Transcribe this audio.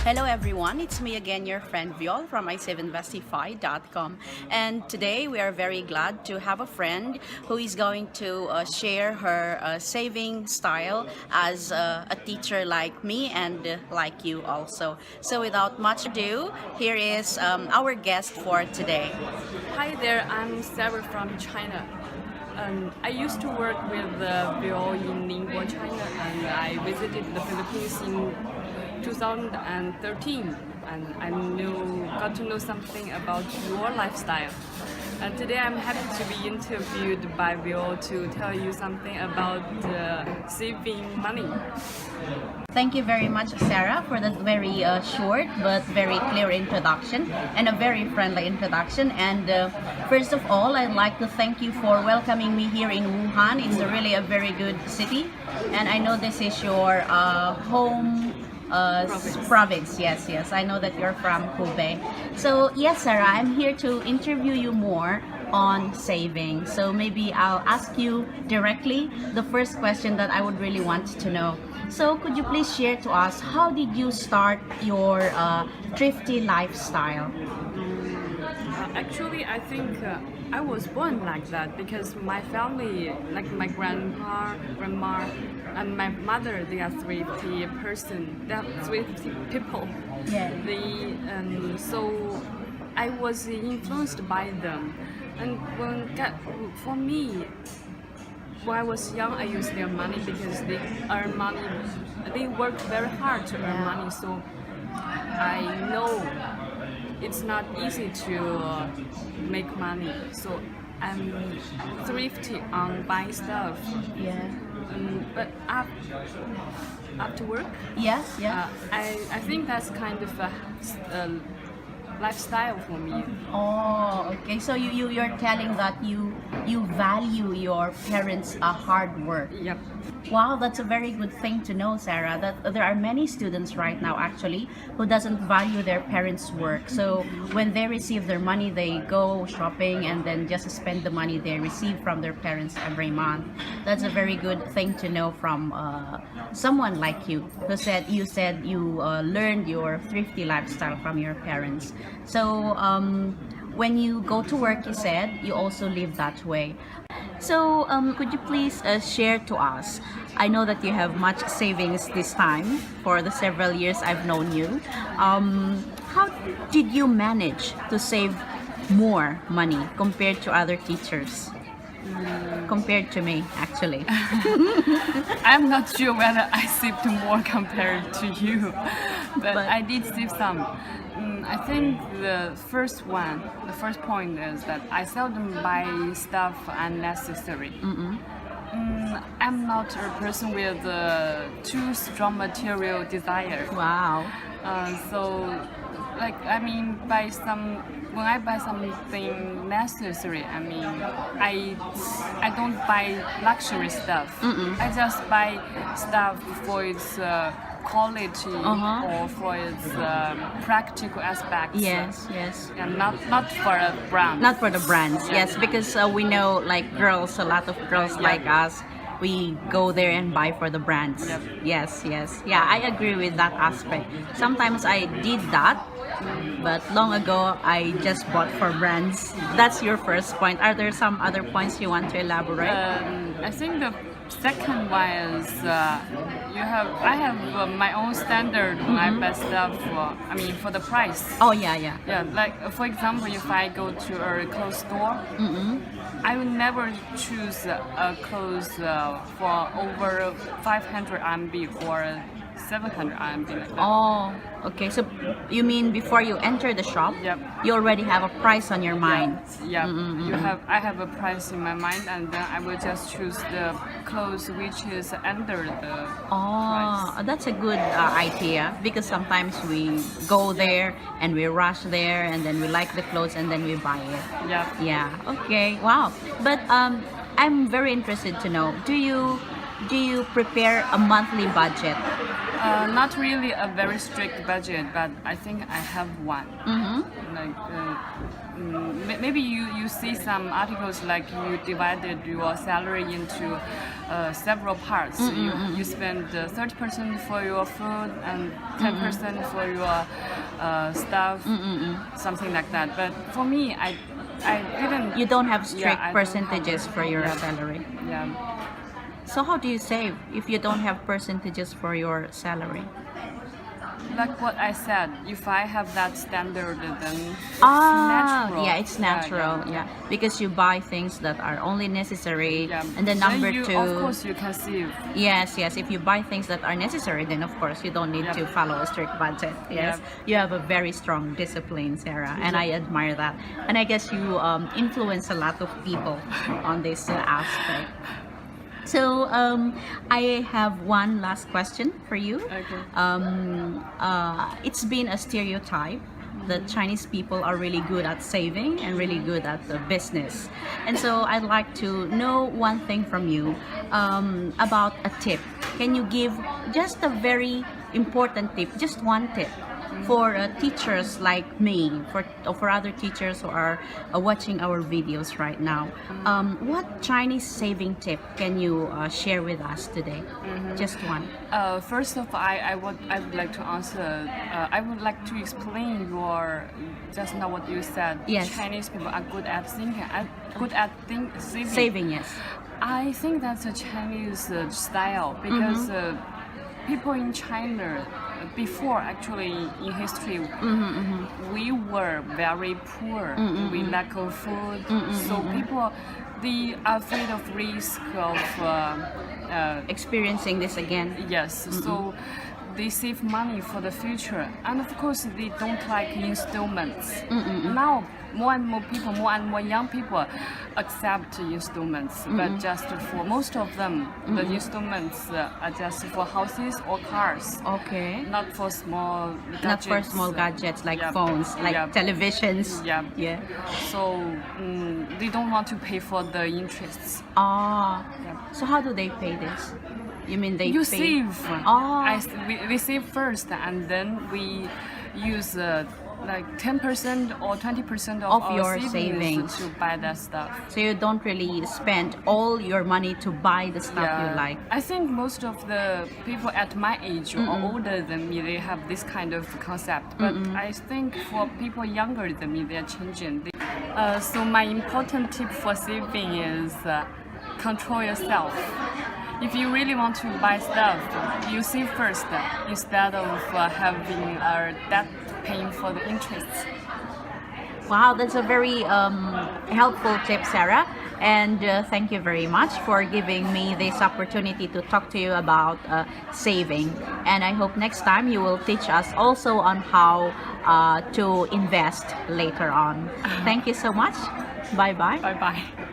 Hello everyone, it's me again, your friend Viol from iSaveInvestify.com, and today we are very glad to have a friend who is going to share her saving style as a teacher like me and like you also. So without much ado, here is our guest for today. Hi there, I'm Sarah from China. I used to work with Bill in Ningbo, China, and I visited the Philippines in 2013, and got to know something about your lifestyle. And today I'm happy to be interviewed by Bill to tell you something about saving money. Thank you very much, Sarah, for that very short but very clear introduction and a very friendly introduction. And first of all, I'd like to thank you for welcoming me here in Wuhan. It's really a very good city, and I know this is your home province. Yes, I know that you're from Hubei. So yes, Sarah, I'm here to interview you more on saving. So maybe I'll ask you directly the first question that I would really want to know. So could you please share to us, how did you start your thrifty lifestyle? Actually, I think I was born like that because my family, like my grandpa, grandma, and my mother, they are thrifty people. Yeah. So I was influenced by them, and for me, when I was young, I used their money because they earn money. They work very hard to earn money, so I know it's not easy to make money. So I'm thrifty on buying stuff. Yeah. But after work, Yes. Yeah. I think that's kind of a lifestyle for me. Oh, okay. So you're telling that you value your parents' hard work. Yep. Wow, that's a very good thing to know, Sarah. That there are many students right now actually who doesn't value their parents' work. So when they receive their money, they go shopping and then just spend the money they receive from their parents every month. That's a very good thing to know from someone like you who said you learned your thrifty lifestyle from your parents. So when you go to work, you said you also live that way. So could you please share to us? I know that you have much savings this time for the several years I've known you. How did you manage to save more money compared to other teachers? Compared to me, actually. I'm not sure whether I saved more compared to you, but I did save some. I think the first point is that I seldom buy stuff unnecessary. I'm not a person with too strong material desire. Wow. When I buy something necessary, I don't buy luxury stuff. I just buy stuff for its quality or for its practical aspects. Yes. And not for a brand. Not for the brands, yes, because we know, like girls, a lot of girls like us, we go there and buy for the brands. Yep. Yes. Yeah, I agree with that aspect. Sometimes I did that, but long ago I just bought for brands. That's your first point. Are there some other points you want to elaborate? I think the second one is I have my own standard when I buy stuff for the price. Oh yeah. Yeah, like for example, if I go to a clothes store, I will never choose a clothes for over 500 RMB or 700 RMB like that. Oh, okay. So you mean before you enter the shop, Yep. you already have a price on your mind? Yeah. I have a price in my mind, and then I will just choose the clothes which is under the Oh, price. that's a good idea, because sometimes we go there and we rush there and then we like the clothes and then we buy it. Yeah. Yeah. Okay. Wow. But I'm very interested to know. Do you prepare a monthly budget? Not really a very strict budget, but I think I have one. Like maybe you see some articles like you divided your salary into several parts. You spend 30% for your food and 10% for your stuff, something like that. But for me, I didn't. You don't have strict I don't have percentages that. for your Yeah. salary. Yeah. So how do you save if you don't have percentages for your salary? Like what I said, if I have that standard, then it's natural. Yeah, it's natural. Yeah, because you buy things that are only necessary. Yeah. And then number you, two, of course, you can save. yes, if you buy things that are necessary, then of course you don't need Yep. to follow a strict budget. Yes, Yep. you have a very strong discipline, Sarah, and I admire that. And I guess you influence a lot of people on this aspect. So I have one last question for you. Okay. It's been a stereotype that Chinese people are really good at saving and really good at the business. And so I'd like to know one thing from you about a tip. Can you give just a very important tip, just one tip for teachers like me, for other teachers who are watching our videos right now? What Chinese saving tip can you share with us today? Just one. First of all, I would like to answer. I would like to explain your just now what you said. Yes. Chinese people are good at thinking, good at saving. Saving, yes. I think that's a Chinese style because people in China before actually in history we were very poor. We lack of food, so people they are afraid of risk of Experiencing this again. yes. So they save money for the future, and of course they don't like installments. Now more and more people, more and more young people accept installments, but just for most of them, the installments are just for houses or cars, Okay. not for small gadgets. Not for small gadgets like Yeah. phones, like Yeah. televisions. Yeah. Yeah. So they don't want to pay for the interests. Ah. Yeah. So how do they pay this? You mean they You pay? save. Oh. We save first, and then we use like 10% or 20% Of our your savings. to buy that stuff. So you don't really spend all your money to buy the stuff you like. I think most of the people at my age or older than me, they have this kind of concept. But I think for people younger than me, they're changing. So my important tip for saving is control yourself. If you really want to buy stuff, you save first instead of having debt paying for the interests. Wow, that's a very helpful tip, Sarah. And thank you very much for giving me this opportunity to talk to you about saving. And I hope next time you will teach us also on how to invest later on. Thank you so much. Bye-bye. Bye bye.